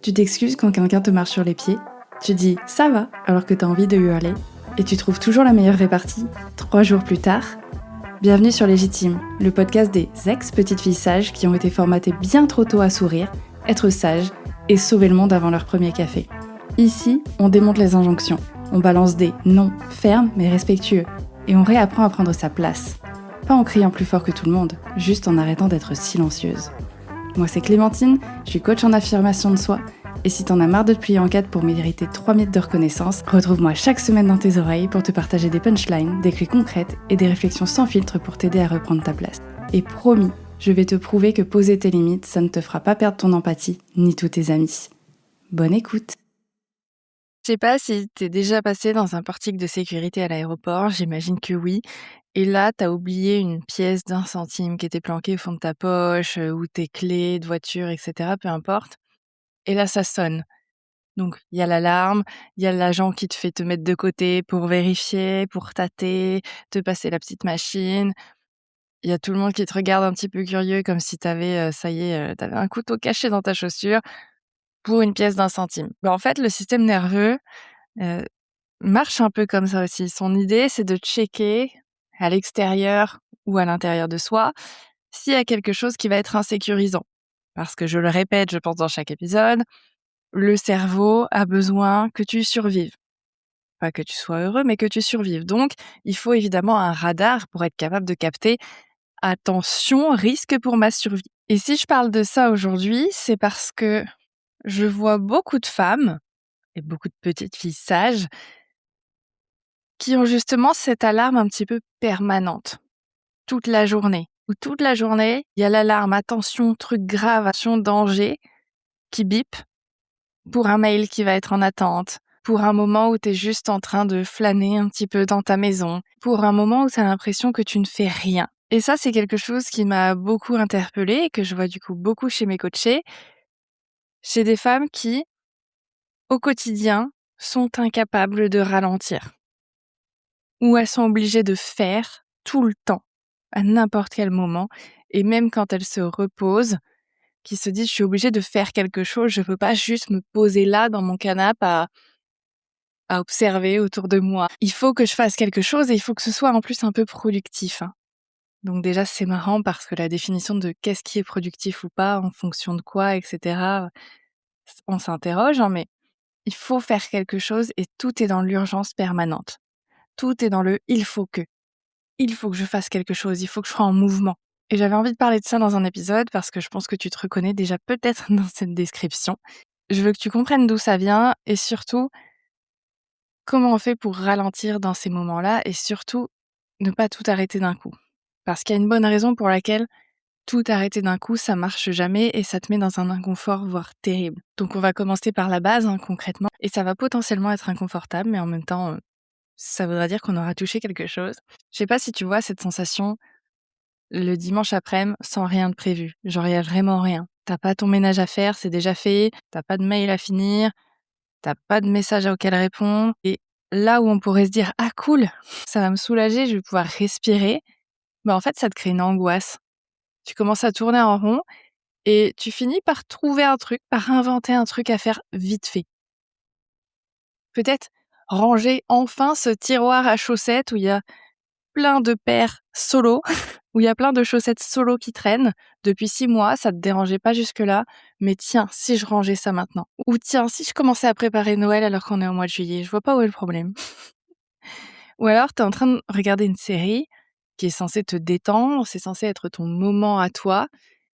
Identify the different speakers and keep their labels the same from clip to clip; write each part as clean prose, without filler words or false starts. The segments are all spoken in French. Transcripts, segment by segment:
Speaker 1: Tu t'excuses quand quelqu'un te marche sur les pieds. Tu dis « ça va » alors que t'as envie de hurler. Et tu trouves toujours la meilleure répartie 3 jours plus tard. Bienvenue sur Légitime, le podcast des ex-petites filles sages qui ont été formatées bien trop tôt à sourire, être sages et sauver le monde avant leur premier café. Ici, on démonte les injonctions, on balance des non fermes mais respectueux et on réapprend à prendre sa place. Pas en criant plus fort que tout le monde, juste en arrêtant d'être silencieuse. Moi c'est Clémentine, je suis coach en affirmation de soi et si t'en as marre de te plier en quatre pour mériter 3 mètres de reconnaissance, retrouve-moi chaque semaine dans tes oreilles pour te partager des punchlines, des clés concrètes et des réflexions sans filtre pour t'aider à reprendre ta place. Et promis, je vais te prouver que poser tes limites, ça ne te fera pas perdre ton empathie, ni tous tes amis. Bonne écoute.
Speaker 2: Je sais pas si t'es déjà passé dans un portique de sécurité à l'aéroport, j'imagine que oui. Et là, t'as oublié une pièce d'1 centime qui était planquée au fond de ta poche, ou tes clés de voiture, etc., peu importe. Et là, ça sonne. Donc, il y a l'alarme, il y a l'agent qui te fait te mettre de côté pour vérifier, pour tâter, te passer la petite machine. Il y a tout le monde qui te regarde un petit peu curieux comme si t'avais, ça y est, tu un couteau caché dans ta chaussure pour une pièce d'1 centime. Bah, en fait, le système nerveux, heu, marche un peu comme ça aussi. Son idée, c'est de checker à l'extérieur ou à l'intérieur de soi s'il y a quelque chose qui va être insécurisant. Parce que je le répète, je pense dans chaque épisode, le cerveau a besoin que tu survives. Pas que tu sois heureux, mais que tu survives. Donc, il faut évidemment un radar pour être capable de capter attention, risque pour ma survie. Et si je parle de ça aujourd'hui, c'est parce que je vois beaucoup de femmes et beaucoup de petites filles sages qui ont justement cette alarme un petit peu permanente, toute la journée. Où toute la journée, il y a l'alarme attention, truc grave, attention, danger, qui bip pour un mail qui va être en attente, pour un moment où tu es juste en train de flâner un petit peu dans ta maison, pour un moment où tu as l'impression que tu ne fais rien. Et ça, c'est quelque chose qui m'a beaucoup interpellée et que je vois du coup beaucoup chez mes coachés, chez des femmes qui, au quotidien, sont incapables de ralentir. Ou elles sont obligées de faire tout le temps, à n'importe quel moment, et même quand elles se reposent, qui se disent: «Je suis obligée de faire quelque chose, je peux pas juste me poser là dans mon canapé à observer autour de moi. Il faut que je fasse quelque chose et il faut que ce soit en plus un peu productif», hein. Donc déjà, c'est marrant parce que la définition de qu'est-ce qui est productif ou pas, en fonction de quoi, et cetera, on s'interroge, hein, mais il faut faire quelque chose et tout est dans l'urgence permanente. Tout est dans le «il faut que». Il faut que je fasse quelque chose, il faut que je sois en mouvement. Et j'avais envie de parler de ça dans un épisode parce que je pense que tu te reconnais déjà peut-être dans cette description. Je veux que tu comprennes d'où ça vient et surtout comment on fait pour ralentir dans ces moments-là et surtout ne pas tout arrêter d'un coup. Parce qu'il y a une bonne raison pour laquelle tout arrêter d'un coup, ça marche jamais et ça te met dans un inconfort, voire terrible. Donc on va commencer par la base, hein, concrètement, et ça va potentiellement être inconfortable, mais en même temps, ça voudra dire qu'on aura touché quelque chose. Je sais pas si tu vois cette sensation le dimanche après-midi sans rien de prévu. Genre, il y a vraiment rien. T'as pas ton ménage à faire, c'est déjà fait, t'as pas de mail à finir, t'as pas de message auquel répondre. Et là où on pourrait se dire: «Ah cool, ça va me soulager, je vais pouvoir respirer», bah, en fait, ça te crée une angoisse. Tu commences à tourner en rond et tu finis par trouver un truc, par inventer un truc à faire vite fait. Peut-être ranger enfin ce tiroir à chaussettes où il y a plein de paires solo, où il y a plein de chaussettes solo qui traînent. Depuis 6 mois, ça te dérangeait pas jusque-là, mais tiens, si je rangeais ça maintenant? Ou tiens, si je commençais à préparer Noël alors qu'on est au mois de juillet? Je vois pas où est le problème. Ou alors tu es en train de regarder une série qui est censée te détendre, c'est censé être ton moment à toi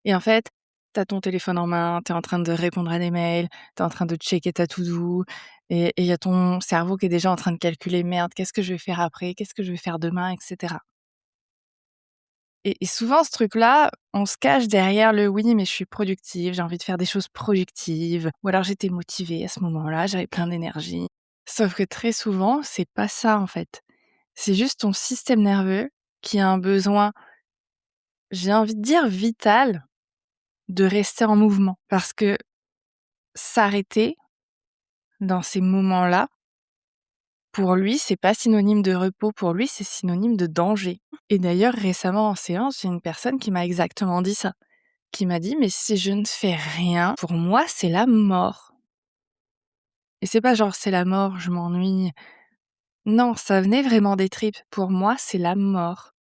Speaker 2: et en fait, tu as ton téléphone en main, tu es en train de répondre à des mails, tu es en train de checker ta to-do et il y a ton cerveau qui est déjà en train de calculer: «Merde, qu'est-ce que je vais faire après? Qu'est-ce que je vais faire demain?» et cetera. Et souvent ce truc-là, on se cache derrière le: «Oui, mais je suis productive, j'ai envie de faire des choses productives» ou alors «J'étais motivée à ce moment-là, j'avais plein d'énergie». Sauf que très souvent, c'est pas ça en fait. C'est juste ton système nerveux qui a un besoin, j'ai envie de dire vital, de rester en mouvement. Parce que s'arrêter dans ces moments-là, pour lui, c'est pas synonyme de repos, pour lui, c'est synonyme de danger. Et d'ailleurs, récemment en séance, j'ai une personne qui m'a exactement dit ça. Qui m'a dit: «Mais si je ne fais rien, pour moi, c'est la mort». Et c'est pas genre: «C'est la mort, je m'ennuie». Non, ça venait vraiment des tripes. Pour moi, c'est la mort.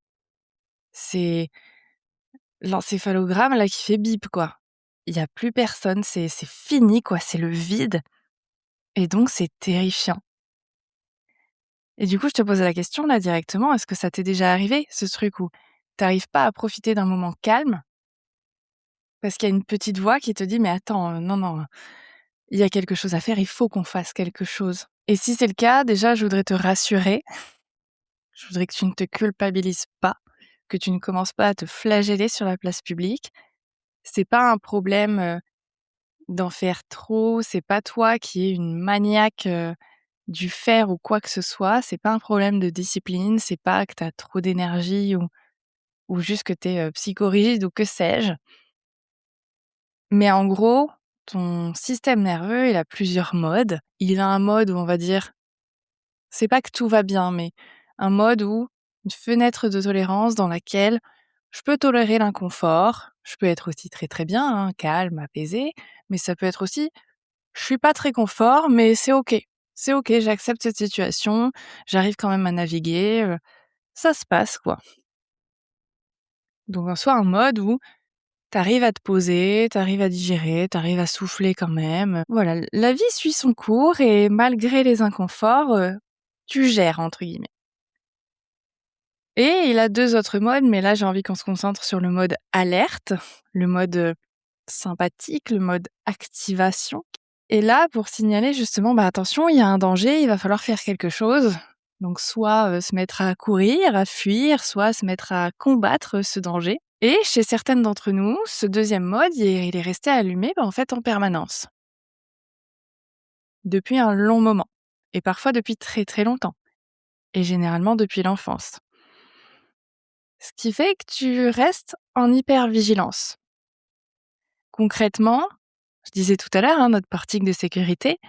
Speaker 2: C'est l'encéphalogramme là qui fait bip, quoi. Il y a plus personne, c'est fini, quoi, c'est le vide et donc c'est terrifiant. Et du coup, je te pose la question là directement, est-ce que ça t'est déjà arrivé ce truc où t'arrives pas à profiter d'un moment calme parce qu'il y a une petite voix qui te dit: «Mais attends, non, non, il y a quelque chose à faire, il faut qu'on fasse quelque chose». Et si c'est le cas, déjà, je voudrais te rassurer, je voudrais que tu ne te culpabilises pas, que tu ne commences pas à te flageller sur la place publique. C'est pas un problème, d'en faire trop, c'est pas toi qui es une maniaque, du faire ou quoi que ce soit, c'est pas un problème de discipline, c'est pas que tu as trop d'énergie ou juste que tu es, psychorigide ou que sais-je. Mais en gros, ton système nerveux, il a plusieurs modes. Il a un mode où on va dire, c'est pas que tout va bien, mais un mode où une fenêtre de tolérance dans laquelle je peux tolérer l'inconfort, je peux être aussi très, très bien, hein, calme, apaisé, mais ça peut être aussi: «Je suis pas très confort, mais c'est OK. C'est OK, j'accepte cette situation, j'arrive quand même à naviguer, ça se passe, quoi». Donc en soi, un mode où t'arrives à te poser, t'arrives à digérer, t'arrives à souffler quand même. Voilà, la vie suit son cours et malgré les inconforts, tu «gères» entre guillemets. Et il a 2 autres modes, mais là, j'ai envie qu'on se concentre sur le mode alerte, le mode, sympathique, le mode activation. Et là, pour signaler justement, bah, attention, il y a un danger, il va falloir faire quelque chose. Donc soit, se mettre à courir, à fuir, soit se mettre à combattre ce danger. Et chez certaines d'entre nous, ce deuxième mode, il est resté allumé, bah, en fait, en permanence, depuis un long moment et parfois depuis très, très longtemps et généralement depuis l'enfance. Ce qui fait que tu restes en hypervigilance. Concrètement, je disais tout à l'heure, hein, notre portique de sécurité,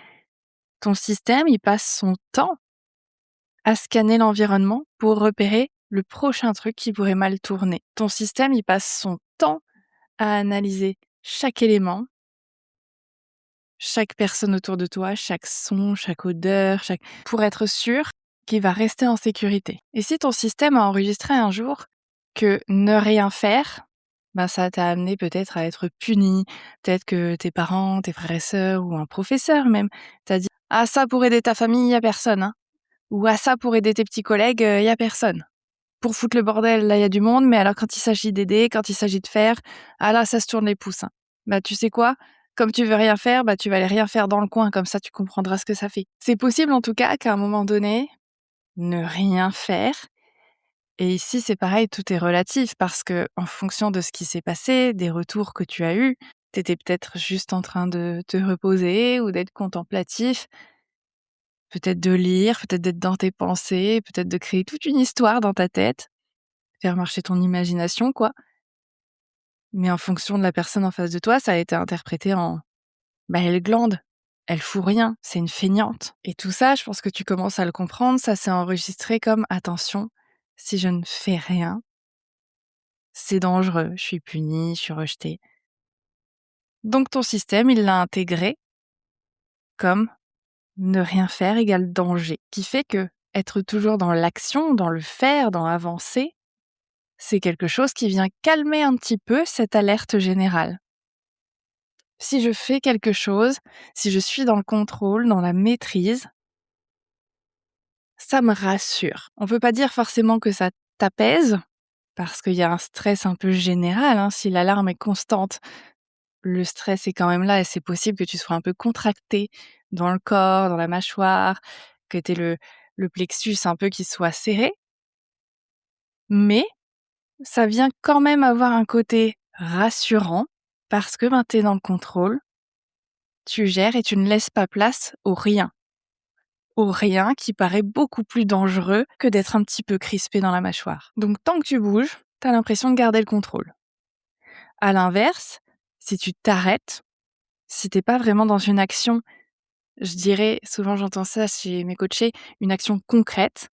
Speaker 2: ton système, il passe son temps à scanner l'environnement pour repérer le prochain truc qui pourrait mal tourner. Ton système, il passe son temps à analyser chaque élément, chaque personne autour de toi, chaque son, chaque odeur, pour être sûr qu'il va rester en sécurité. Et si ton système a enregistré un jour que ne rien faire, ben ça t'a amené peut-être à être puni, peut-être que tes parents, tes frères et sœurs ou un professeur même t'a dit: «Ah ça pour aider ta famille, il y a personne, hein», ou «Ah ça pour aider tes petits collègues, il y a personne». Pour foutre le bordel, là, il y a du monde, mais alors quand il s'agit d'aider, quand il s'agit de faire, ah là, ça se tourne les pouces, hein. Bah, tu sais quoi? Comme tu veux rien faire, bah, tu vas aller rien faire dans le coin, comme ça tu comprendras ce que ça fait. C'est possible en tout cas qu'à un moment donné, ne rien faire. Et ici, c'est pareil, tout est relatif parce que en fonction de ce qui s'est passé, des retours que tu as eus, tu étais peut-être juste en train de te reposer ou d'être contemplatif, peut-être de lire, peut-être d'être dans tes pensées, peut-être de créer toute une histoire dans ta tête. Faire marcher ton imagination, quoi. Mais en fonction de la personne en face de toi, ça a été interprété en: «Bah, elle glande, elle fout rien, c'est une feignante». Et tout ça, je pense que tu commences à le comprendre, ça s'est enregistré comme: «Attention, si je ne fais rien, c'est dangereux, je suis punie, je suis rejetée». Donc ton système, il l'a intégré comme ne rien faire égale danger, qui fait que être toujours dans l'action, dans le faire, dans avancer, c'est quelque chose qui vient calmer un petit peu cette alerte générale. Si je fais quelque chose, si je suis dans le contrôle, dans la maîtrise, ça me rassure. On peut pas dire forcément que ça t'apaise, parce qu'il y a un stress un peu général, hein. Si l'alarme est constante, le stress est quand même là et c'est possible que tu sois un peu contracté dans le corps, dans la mâchoire, que tu aies le plexus un peu qui soit serré. Mais ça vient quand même avoir un côté rassurant parce que, ben, tu es dans le contrôle, tu gères et tu ne laisses pas place au rien qui paraît beaucoup plus dangereux que d'être un petit peu crispé dans la mâchoire. Donc tant que tu bouges, t'as l'impression de garder le contrôle. À l'inverse, si tu t'arrêtes, si t'es pas vraiment dans une action, je dirais, souvent j'entends ça chez mes coachés, une action concrète,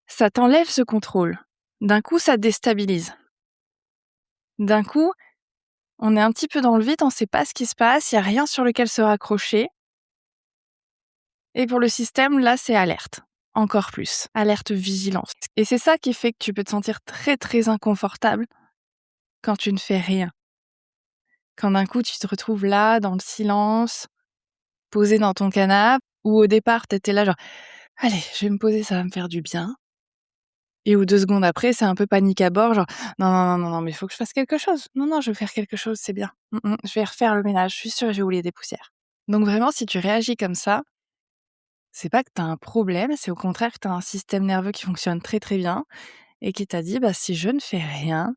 Speaker 2: ça t'enlève ce contrôle. D'un coup, ça te déstabilise. D'un coup, on est un petit peu dans le vide, on sait pas ce qui se passe, il y a rien sur lequel se raccrocher. Et pour le système, là, c'est alerte. Encore plus. Alerte vigilance. Et c'est ça qui fait que tu peux te sentir très, très inconfortable quand tu ne fais rien. Quand d'un coup, tu te retrouves là, dans le silence, posé dans ton canapé, où au départ, t'étais là genre « Allez, je vais me poser, ça va me faire du bien ». Et où 2 secondes après, c'est un peu panique à bord, genre « Non, non, non, non, non, mais il faut que je fasse quelque chose. Non, non, je vais faire quelque chose, c'est bien. Je vais refaire le ménage, je suis sûre que j'ai oublié des poussières ». Donc vraiment, si tu réagis comme ça, c'est pas que tu as un problème, c'est au contraire que tu as un système nerveux qui fonctionne très, très bien et qui t'a dit: «Bah, si je ne fais rien,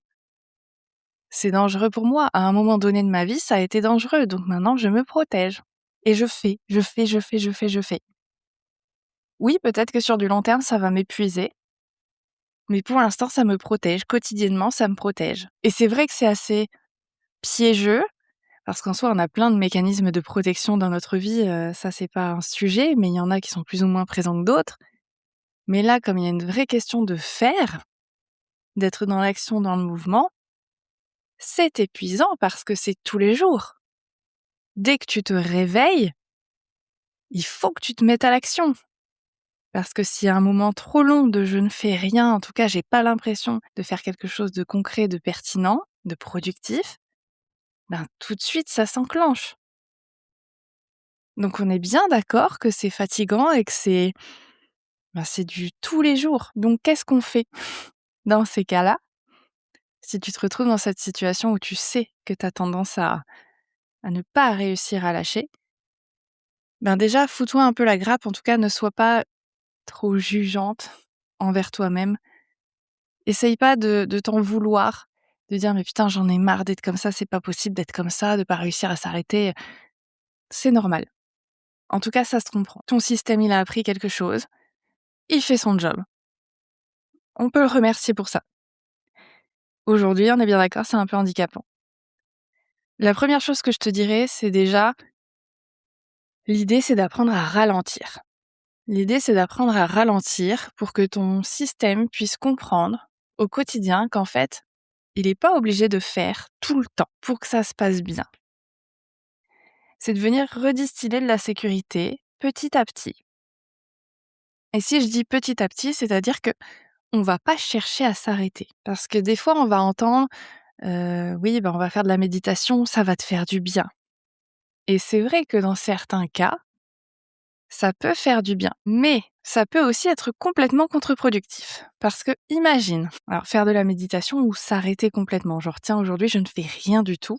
Speaker 2: c'est dangereux pour moi. À un moment donné de ma vie, ça a été dangereux, donc maintenant je me protège et je fais, je fais, je fais, je fais, je fais». Oui, peut-être que sur du long terme, ça va m'épuiser, mais pour l'instant, ça me protège. Quotidiennement, ça me protège. Et c'est vrai que c'est assez piégeux parce qu'en soi, on a plein de mécanismes de protection dans notre vie, ça, c'est pas un sujet, mais il y en a qui sont plus ou moins présents que d'autres. Mais là, comme il y a une vraie question de faire, d'être dans l'action, dans le mouvement, c'est épuisant parce que c'est tous les jours. Dès que tu te réveilles, il faut que tu te mettes à l'action. Parce que s'il y a un moment trop long de je ne fais rien, en tout cas, j'ai pas l'impression de faire quelque chose de concret, de pertinent, de productif, ben tout de suite ça s'enclenche. Donc on est bien d'accord que c'est fatigant et que c'est du tous les jours. Donc qu'est-ce qu'on fait dans ces cas-là? Si tu te retrouves dans cette situation où tu sais que tu as tendance à ne pas réussir à lâcher, ben déjà fous-toi un peu la grappe, en tout cas ne sois pas trop jugeante envers toi-même. Essaye pas de t'en vouloir, de dire: «Mais putain, j'en ai marre d'être comme ça, c'est pas possible d'être comme ça, de pas réussir à s'arrêter». C'est normal. En tout cas, ça se comprend. Ton système, il a appris quelque chose, il fait son job. On peut le remercier pour ça. Aujourd'hui, on est bien d'accord, c'est un peu handicapant. La première chose que je te dirais, c'est déjà, l'idée, c'est d'apprendre à ralentir. L'idée, c'est d'apprendre à ralentir pour que ton système puisse comprendre au quotidien qu'en fait, il n'est pas obligé de faire tout le temps pour que ça se passe bien. C'est de venir redistiller de la sécurité petit à petit. Et si je dis petit à petit, c'est-à-dire que on va pas chercher à s'arrêter. Parce que des fois, on va entendre oui, ben, on va faire de la méditation, ça va te faire du bien. Et c'est vrai que dans certains cas, ça peut faire du bien. Mais ça peut aussi être complètement contre-productif. Parce que imagine, alors faire de la méditation ou s'arrêter complètement, genre tiens, aujourd'hui, je ne fais rien du tout,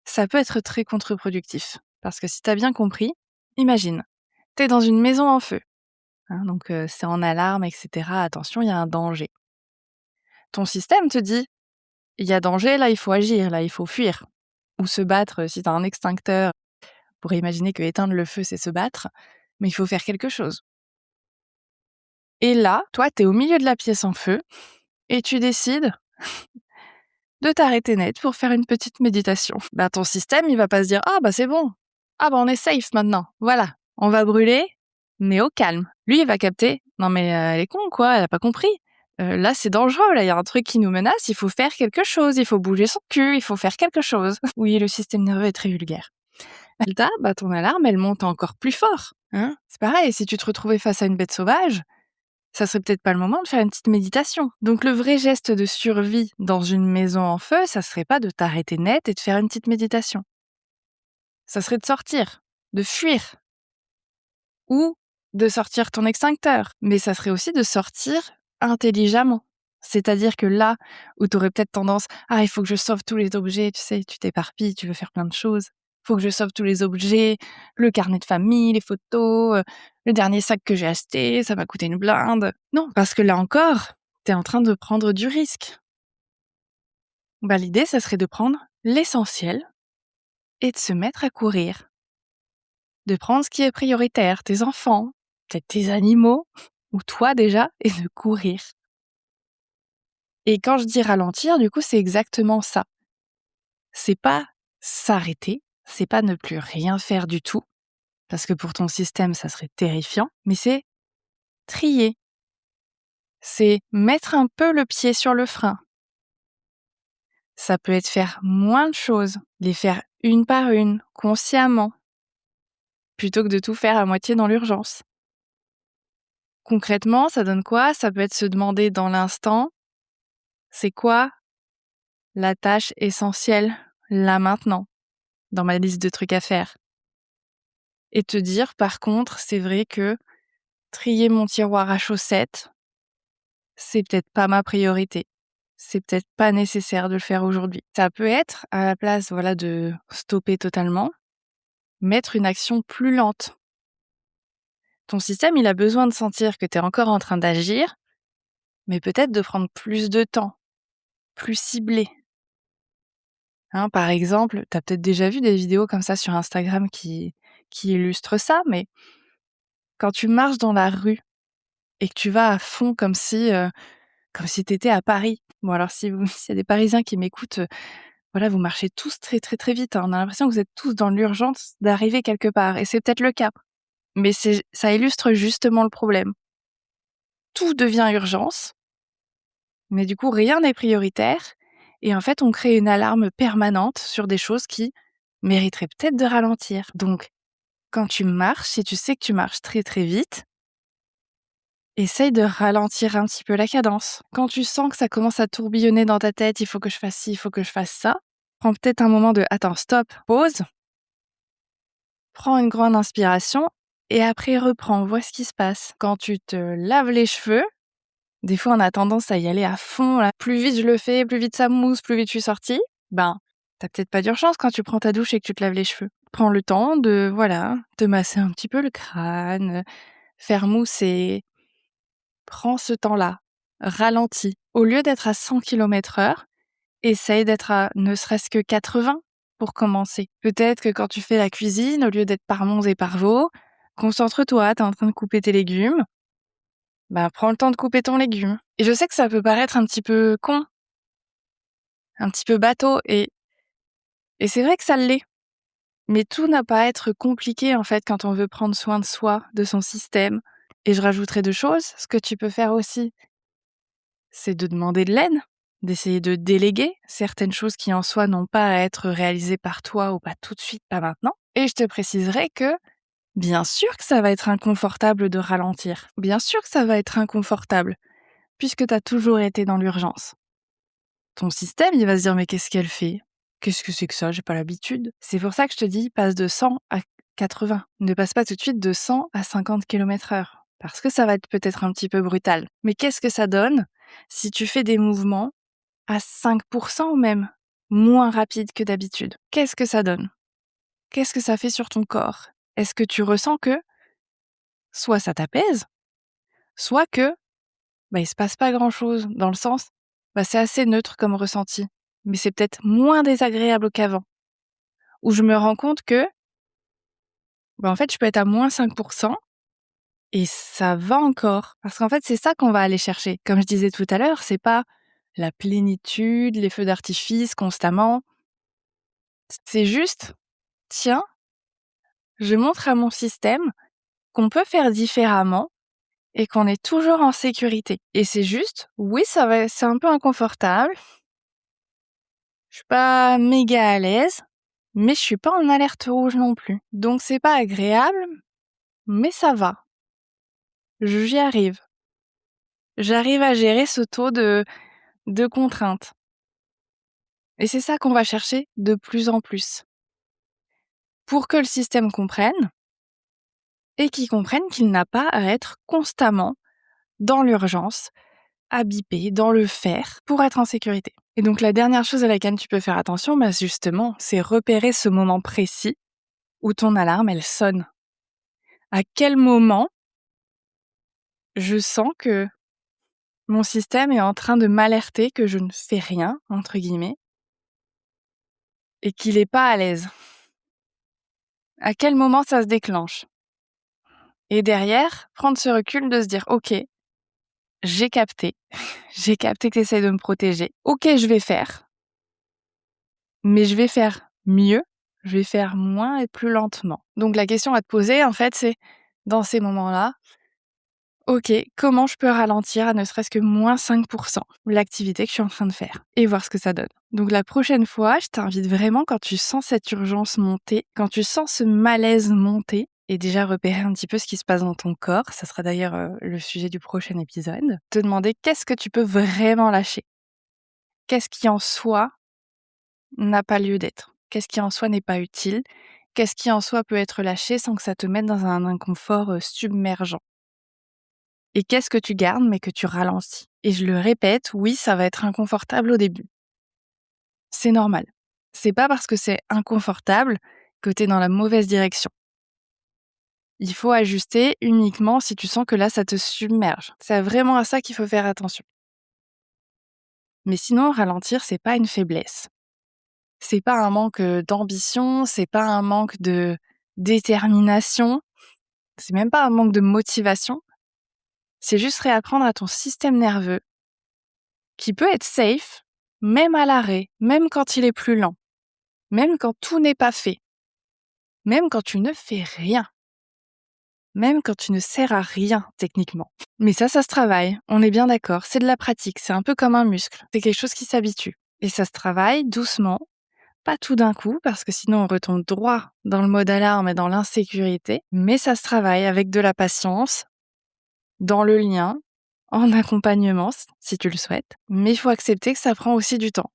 Speaker 2: ça peut être très contre-productif. Parce que si tu as bien compris, imagine, tu es dans une maison en feu, hein, donc c'est en alarme, et cetera. Attention, il y a un danger. Ton système te dit: «Il y a danger, là, il faut agir, là, il faut fuir» ou se battre, si tu as un extincteur, on pourrait imaginer que éteindre le feu, c'est se battre, mais il faut faire quelque chose. Et là, toi, tu es au milieu de la pièce en feu et tu décides de t'arrêter net pour faire une petite méditation. Bah, ton système, il va pas se dire: «Ah bah, c'est bon. Ah bah, on est safe maintenant. Voilà, on va brûler, mais au calme». Lui, il va capter: «Non mais elle est con quoi, elle a pas compris. Là, c'est dangereux, là, il y a un truc qui nous menace, il faut faire quelque chose, il faut bouger son cul, il faut faire quelque chose». Oui, le système nerveux est très vulgaire. Résultat, bah, ton alarme, elle monte encore plus fort, hein. C'est pareil, si tu te retrouvais face à une bête sauvage, ça serait peut-être pas le moment de faire une petite méditation. Donc le vrai geste de survie dans une maison en feu, ça serait pas de t'arrêter net et de faire une petite méditation. Ça serait de sortir, de fuir ou de sortir ton extincteur. Mais ça serait aussi de sortir intelligemment. C'est-à-dire que là où tu aurais peut-être tendance: «Ah, il faut que je sauve tous les objets», tu sais, tu t'éparpilles, tu veux faire plein de choses. «Faut que je sauve tous les objets, le carnet de famille, les photos, le dernier sac que j'ai acheté, ça m'a coûté une blinde». Non, parce que là encore, tu es en train de prendre du risque. Bah, l'idée, ça serait de prendre l'essentiel et de se mettre à courir. De prendre ce qui est prioritaire, tes enfants, peut-être tes animaux, ou toi déjà, et de courir. Et quand je dis ralentir, du coup, c'est exactement ça. C'est pas s'arrêter, c'est pas ne plus rien faire du tout, parce que pour ton système, ça serait terrifiant, mais c'est trier. C'est mettre un peu le pied sur le frein. Ça peut être faire moins de choses, les faire une par une, consciemment. plutôt que de tout faire à moitié dans l'urgence. Concrètement, ça donne quoi? Ça peut être se demander dans l'instant, c'est quoi la tâche essentielle là maintenant dans ma liste de trucs à faire? Et te dire par contre, c'est vrai que trier mon tiroir à chaussettes, c'est peut-être pas ma priorité. C'est peut-être pas nécessaire de le faire aujourd'hui. Ça peut être, à la place, voilà, de stopper totalement, mettre une action plus lente. Ton système, il a besoin de sentir que tu es encore en train d'agir, mais peut-être de prendre plus de temps, plus ciblé. Hein, par exemple, tu as peut-être déjà vu des vidéos comme ça sur Instagram qui illustrent ça, mais quand tu marches dans la rue et que tu vas à fond comme si tu étais à Paris. Bon alors s'il y a des Parisiens qui m'écoutent, voilà, vous marchez tous très, très, très vite, hein. On a l'impression que vous êtes tous dans l'urgence d'arriver quelque part et c'est peut-être le cas. Mais ça illustre justement le problème. Tout devient urgence, mais du coup rien n'est prioritaire et en fait on crée une alarme permanente sur des choses qui mériteraient peut-être de ralentir. Donc quand tu marches, si tu sais que tu marches très, très vite, essaye de ralentir un petit peu la cadence. Quand tu sens que ça commence à tourbillonner dans ta tête, il faut que je fasse ci, il faut que je fasse ça, prends peut-être un moment de attends, stop, pause, prends une grande inspiration et après reprends, vois ce qui se passe. Quand tu te laves les cheveux, des fois on a tendance à y aller à fond, là. Plus vite je le fais, plus vite ça mousse, plus vite je suis sortie. Ben, t'as peut-être pas d'urgence quand tu prends ta douche et que tu te laves les cheveux. Prends le temps de, voilà, te masser un petit peu le crâne, faire mousser. Prends ce temps-là, ralentis. Au lieu d'être à 100 km/h, essaye d'être à ne serait-ce que 80 pour commencer. Peut-être que quand tu fais la cuisine, au lieu d'être par monts et par vaux, concentre-toi, t'es en train de couper tes légumes, bah prends le temps de couper ton légume. Et je sais que ça peut paraître un petit peu con, un petit peu bateau, et c'est vrai que ça l'est. Mais tout n'a pas à être compliqué en fait quand on veut prendre soin de soi, de son système. Et je rajouterai 2 choses, ce que tu peux faire aussi, c'est de demander de l'aide, d'essayer de déléguer certaines choses qui en soi n'ont pas à être réalisées par toi ou pas tout de suite, pas maintenant. Et je te préciserai que bien sûr que ça va être inconfortable de ralentir. Bien sûr que ça va être inconfortable, puisque tu as toujours été dans l'urgence. Ton système, il va se dire mais qu'est-ce qu'elle fait? Qu'est-ce que c'est que ça? J'ai pas l'habitude. C'est pour ça que je te dis passe de 100 à 80. Ne passe pas tout de suite de 100 à 50 km/h. Parce que ça va être peut-être un petit peu brutal. Mais qu'est-ce que ça donne si tu fais des mouvements à 5% même moins rapides que d'habitude? Qu'est-ce que ça donne? Qu'est-ce que ça fait sur ton corps? Est-ce que tu ressens que soit ça t'apaise, soit que il se passe pas grand-chose, dans le sens, c'est assez neutre comme ressenti, mais c'est peut-être moins désagréable qu'avant, où je me rends compte que, en fait, je peux être à moins 5% et ça va encore. Parce qu'en fait, c'est ça qu'on va aller chercher. Comme je disais tout à l'heure, c'est pas la plénitude, les feux d'artifice constamment. C'est juste, tiens, je montre à mon système qu'on peut faire différemment et qu'on est toujours en sécurité. Et c'est juste, oui, c'est un peu inconfortable. Je suis pas méga à l'aise, mais je suis pas en alerte rouge non plus. Donc c'est pas agréable, mais ça va. J'y arrive. J'arrive à gérer ce taux de contraintes. Et c'est ça qu'on va chercher de plus en plus. Pour que le système comprenne, et qu'il comprenne qu'il n'a pas à être constamment dans l'urgence, à biper, dans le faire, pour être en sécurité. Et donc la dernière chose à laquelle tu peux faire attention, justement, c'est repérer ce moment précis où ton alarme, elle sonne. À quel moment je sens que mon système est en train de m'alerter que je ne fais rien, entre guillemets, et qu'il est pas à l'aise? À quel moment ça se déclenche? Et derrière, prendre ce recul de se dire: «OK, j'ai capté. J'ai capté que tu essaies de me protéger. OK, je vais faire. Mais je vais faire mieux, je vais faire moins et plus lentement». Donc la question à te poser, en fait, c'est, dans ces moments-là, OK, comment je peux ralentir à ne serait-ce que moins 5% l'activité que je suis en train de faire et voir ce que ça donne. Donc la prochaine fois, je t'invite vraiment, quand tu sens cette urgence monter, quand tu sens ce malaise monter, et déjà repérer un petit peu ce qui se passe dans ton corps. Ça sera d'ailleurs le sujet du prochain épisode. Te demander qu'est-ce que tu peux vraiment lâcher. Qu'est-ce qui en soi n'a pas lieu d'être. Qu'est-ce qui en soi n'est pas utile. Qu'est-ce qui en soi peut être lâché sans que ça te mette dans un inconfort submergent. Et qu'est-ce que tu gardes mais que tu ralentis. Et je le répète, oui, ça va être inconfortable au début. C'est normal. C'est pas parce que c'est inconfortable que t'es dans la mauvaise direction. Il faut ajuster uniquement si tu sens que là, ça te submerge. C'est vraiment à ça qu'il faut faire attention. Mais sinon, ralentir, c'est pas une faiblesse. C'est pas un manque d'ambition, c'est pas un manque de détermination, c'est même pas un manque de motivation. C'est juste réapprendre à ton système nerveux, qui peut être safe, même à l'arrêt, même quand il est plus lent, même quand tout n'est pas fait, même quand tu ne fais rien, même quand tu ne sers à rien techniquement. Mais ça se travaille, on est bien d'accord, c'est de la pratique, c'est un peu comme un muscle, c'est quelque chose qui s'habitue. Et ça se travaille doucement, pas tout d'un coup, parce que sinon on retombe droit dans le mode alarme et dans l'insécurité, mais ça se travaille avec de la patience, dans le lien, en accompagnement, si tu le souhaites. Mais il faut accepter que ça prend aussi du temps.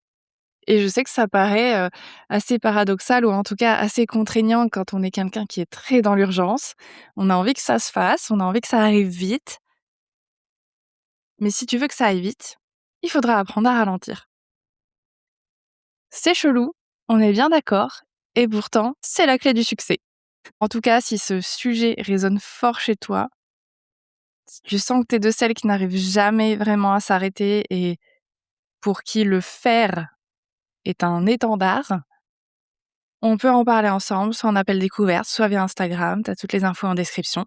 Speaker 2: Et je sais que ça paraît assez paradoxal ou en tout cas assez contraignant quand on est quelqu'un qui est très dans l'urgence. On a envie que ça se fasse, on a envie que ça arrive vite. Mais si tu veux que ça aille vite, il faudra apprendre à ralentir. C'est chelou, on est bien d'accord, et pourtant, c'est la clé du succès. En tout cas, si ce sujet résonne fort chez toi, si tu sens que t'es de celles qui n'arrivent jamais vraiment à s'arrêter et pour qui le faire est un étendard, on peut en parler ensemble, soit en appel découverte, soit via Instagram, t'as toutes les infos en description.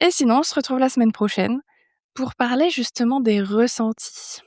Speaker 2: Et sinon, on se retrouve la semaine prochaine pour parler justement des ressentis.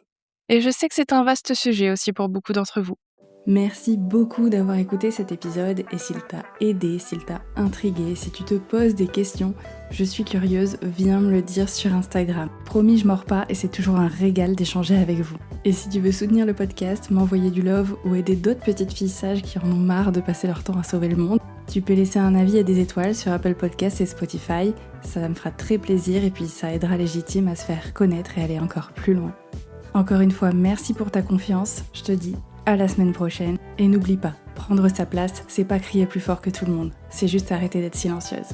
Speaker 2: Et je sais que c'est un vaste sujet aussi pour beaucoup d'entre vous.
Speaker 1: Merci beaucoup d'avoir écouté cet épisode et s'il t'a aidé, s'il t'a intrigué, si tu te poses des questions, je suis curieuse, viens me le dire sur Instagram. Promis, je mords pas et c'est toujours un régal d'échanger avec vous. Et si tu veux soutenir le podcast, m'envoyer du love ou aider d'autres petites filles sages qui en ont marre de passer leur temps à sauver le monde, tu peux laisser un avis et des étoiles sur Apple Podcasts et Spotify, ça me fera très plaisir et puis ça aidera Légitime à se faire connaître et aller encore plus loin. Encore une fois, merci pour ta confiance, je te dis à la semaine prochaine. Et n'oublie pas, prendre sa place, c'est pas crier plus fort que tout le monde, c'est juste arrêter d'être silencieuse.